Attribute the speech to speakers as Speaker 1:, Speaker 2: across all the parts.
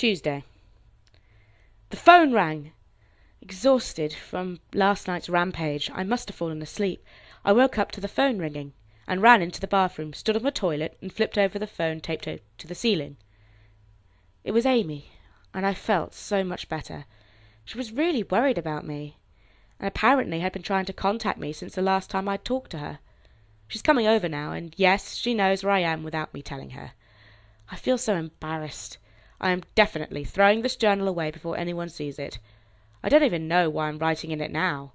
Speaker 1: Tuesday. The phone rang. Exhausted from last night's rampage, I must have fallen asleep. I woke up to the phone ringing, and ran into the bathroom, stood on the toilet, and flipped over the phone taped to the ceiling. It was Amy, and I felt so much better. She was really worried about me, and apparently had been trying to contact me since the last time I'd talked to her. She's coming over now, and yes, she knows where I am without me telling her. I feel so embarrassed. I am definitely throwing this journal away before anyone sees it. I don't even know why I'm writing in it now.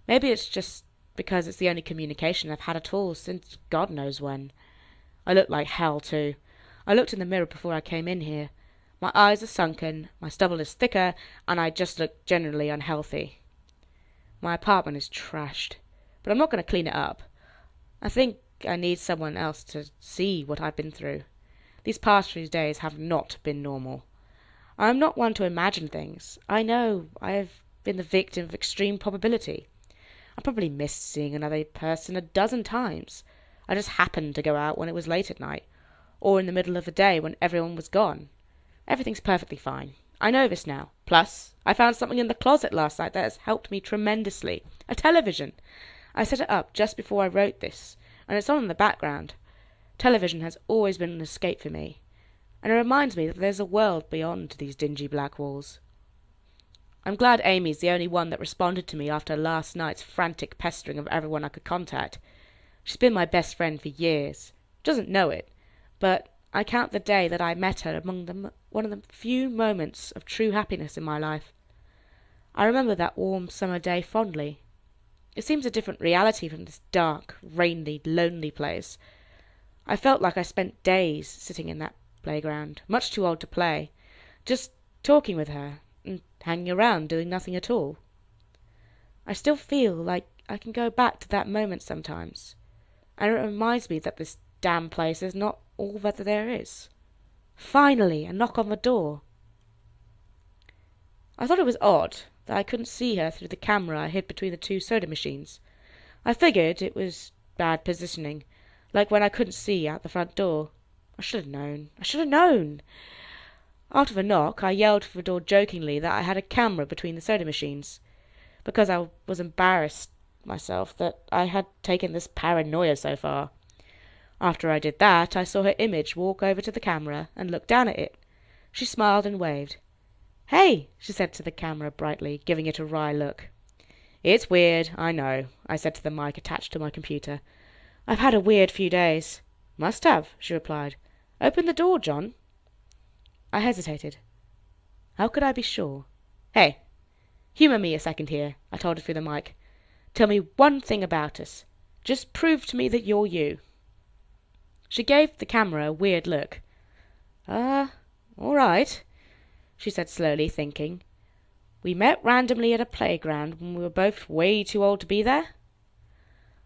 Speaker 1: Maybe it's just because it's the only communication I've had at all since God knows when. I look like hell, too. I looked in the mirror before I came in here. My eyes are sunken, my stubble is thicker, and I just look generally unhealthy. My apartment is trashed, but I'm not going to clean it up. I think I need someone else to see what I've been through. These past few days have not been normal. I am not one to imagine things. I know I have been the victim of extreme probability. I probably missed seeing another person a dozen times. I just happened to go out when it was late at night, or in the middle of the day when everyone was gone. Everything's perfectly fine. I know this now. Plus, I found something in the closet last night that has helped me tremendously. A television. I set it up just before I wrote this, and it's on in the background. Television has always been an escape for me, and it reminds me that there's a world beyond these dingy black walls. I'm glad Amy's the only one that responded to me after last night's frantic pestering of everyone I could contact. She's been my best friend for years. She doesn't know it, but I count the day that I met her among one of the few moments of true happiness in my life. I remember that warm summer day fondly. It seems a different reality from this dark, rainy, lonely place. I felt like I spent days sitting in that playground, much too old to play, just talking with her and hanging around doing nothing at all. I still feel like I can go back to that moment sometimes, and it reminds me that this damn place is not all that there is. Finally, a knock on the door. I thought it was odd that I couldn't see her through the camera I hid between the two soda machines. I figured it was bad positioning, like when I couldn't see out the front door. I should have known. I should have known. After the knock, I yelled through the door jokingly that I had a camera between the soda machines, because I was embarrassed myself that I had taken this paranoia so far. After I did that, I saw her image walk over to the camera and look down at it. She smiled and waved. "Hey," she said to the camera brightly, giving it a wry look. "It's weird, I know," I said to the mic attached to my computer. "I've had a weird few days." "Must have," she replied. "Open the door, John." I hesitated. How could I be sure? "Hey, humour me a second here," I told her through the mic. "Tell me one thing about us. Just prove to me that you're you." She gave the camera a weird look. All right," she said slowly, thinking. "We met randomly at a playground when we were both way too old to be there?"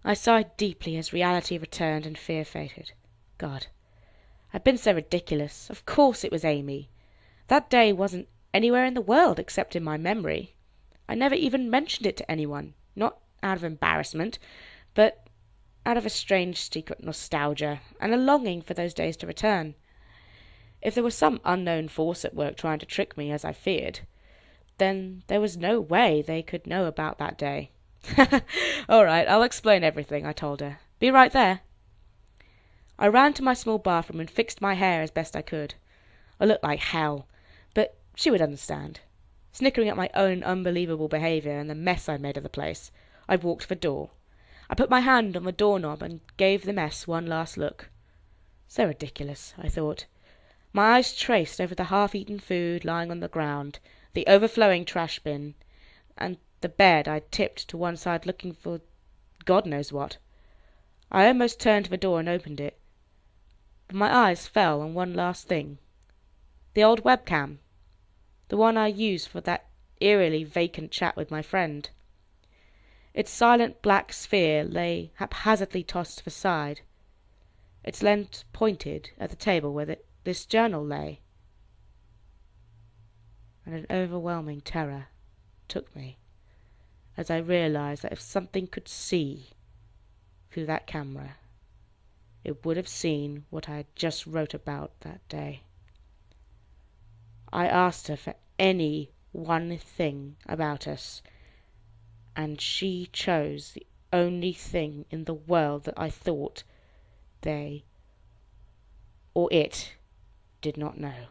Speaker 1: I sighed deeply as reality returned and fear faded. God, I'd been so ridiculous. Of course it was Amy. That day wasn't anywhere in the world except in my memory. I never even mentioned it to anyone, not out of embarrassment, but out of a strange secret nostalgia and a longing for those days to return. If there was some unknown force at work trying to trick me, as I feared, then there was no way they could know about that day. "All right, I'll explain everything," I told her. "Be right there." I ran to my small bathroom and fixed my hair as best I could. I looked like hell, but she would understand. Snickering at my own unbelievable behaviour and the mess I'd made of the place, I walked to the door. I put my hand on the doorknob and gave the mess one last look. So ridiculous, I thought. My eyes traced over the half-eaten food lying on the ground, the overflowing trash bin, and the bed I'd tipped to one side looking for God knows what. I almost turned to the door and opened it, but my eyes fell on one last thing. The old webcam. The one I used for that eerily vacant chat with my friend. Its silent black sphere lay haphazardly tossed to the side. Its lens pointed at the table where this journal lay. And an overwhelming terror took me as I realized that if something could see through that camera, it would have seen what I had just wrote about that day. I asked her for any one thing about us, and she chose the only thing in the world that I thought they, or it, did not know.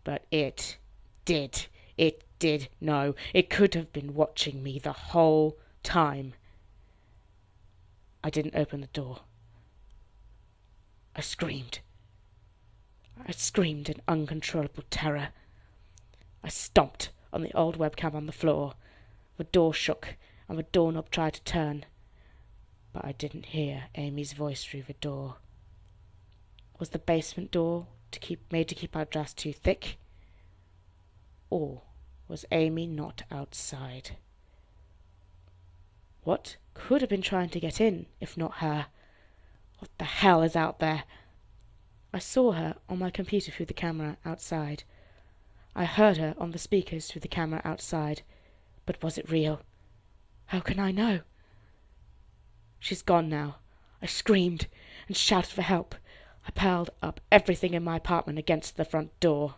Speaker 1: But it did. It did know. It could have been watching me the whole time. I didn't open the door. I screamed. I screamed in uncontrollable terror. I stomped on the old webcam on the floor. The door shook, and the doorknob tried to turn. But I didn't hear Amy's voice through the door. Was the basement door made to keep our drafts too thick? Or was Amy not outside? What could have been trying to get in, if not her? What the hell is out there? I saw her on my computer through the camera outside. I heard her on the speakers through the camera outside. But was it real? How can I know? She's gone now. I screamed and shouted for help. I piled up everything in my apartment against the front door.